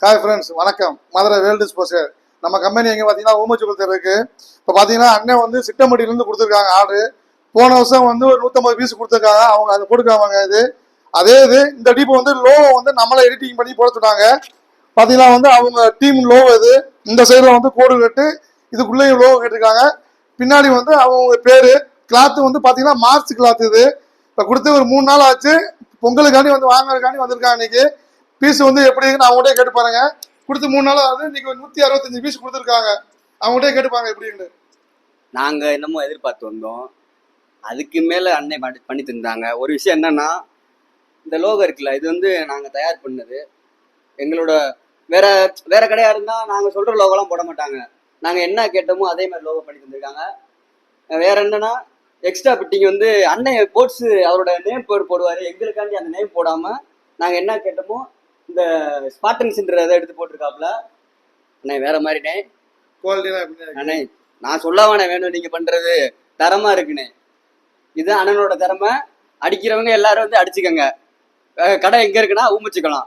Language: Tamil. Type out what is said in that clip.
ஹாய் ஃப்ரெண்ட்ஸ், வணக்கம். மதுரை வேர்ல்டு ஸ்போர்ட்ஸ் நம்ம கம்பெனி எங்கே பார்த்தீங்கன்னா ஊமச்சுக்குள் தெரு இருக்கு. இப்போ பார்த்தீங்கன்னா அண்ணன் வந்து சிட்டம்பட்டியிலேருந்து கொடுத்துருக்காங்க ஆர்டரு. போன வருஷம் வந்து ஒரு 150 பீஸ் கொடுத்துருக்காங்க. அவங்க அதை போட்டுக்காங்க. இது இந்த டீப்பு வந்து லோவை வந்து நம்மளே எடிட்டிங் பண்ணி போட சொன்னாங்க. பார்த்தீங்கன்னா வந்து அவங்க டீம் லோவோ இது. இந்த சைடில் வந்து கோடு கட்டு இதுக்குள்ளேயும் லோவோ கேட்டிருக்காங்க. பின்னாடி வந்து அவங்க பேர். கிளாத்து வந்து பார்த்தீங்கன்னா மார்ச் கிளாத் இது. இப்போ கொடுத்து ஒரு 3 நாள் ஆச்சு. பொங்கலுக்காண்டி வந்து வாங்குறதுக்காண்டி வந்திருக்காங்க. இன்னைக்கு பீஸ் வந்து எப்படி இருக்குன்னு அவங்கள்டே கேட்டு பாருங்க. கொடுத்து 3 நாள் ஆகுது. இன்னைக்கு 165 பீஸ் கொடுத்துருக்காங்க. அவங்கள்டே கேட்டுப்பாங்க எப்படின்னு. நாங்க என்னமோ எதிர்பார்த்து வந்தோம், அதுக்கு மேல அன்னை பண்ணி தந்தாங்க. ஒரு விஷயம் என்னன்னா, இந்த லோகோ இருக்குல்ல, இது வந்து நாங்க தயார் பண்ணது. எங்களோட வேற வேற கடையா இருந்தா நாங்க சொல்ற லோகோலாம் போட மாட்டாங்க. நாங்க என்ன கேட்டோமோ அதே மாதிரி லோகோ பண்ணி தந்திருக்காங்க. வேற என்னன்னா, எக்ஸ்ட்ரா ஃபிட்டிங் வந்து அன்னை போட்ஸ் அவரோட நேம் போடுவாரு. எங்களுக்காண்டி அந்த நேம் போடாம நாங்க என்ன கேட்டோமோ இந்த ஸ்பாட்டன்ஸ்ன்ற இதை எடுத்து போட்டிருக்காப்ல. அண்ணே வேற மாதிரிண்ணே அண்ணே, நான் சொல்லவானே வேணும், நீங்க பண்றது தரமா இருக்குண்ணே. இது அண்ணனோட திறமை. அடிக்கிறவங்க எல்லாரும் வந்து அடிச்சுக்கோங்க. கடை எங்க இருக்குன்னா ஊமிச்சுக்கலாம்.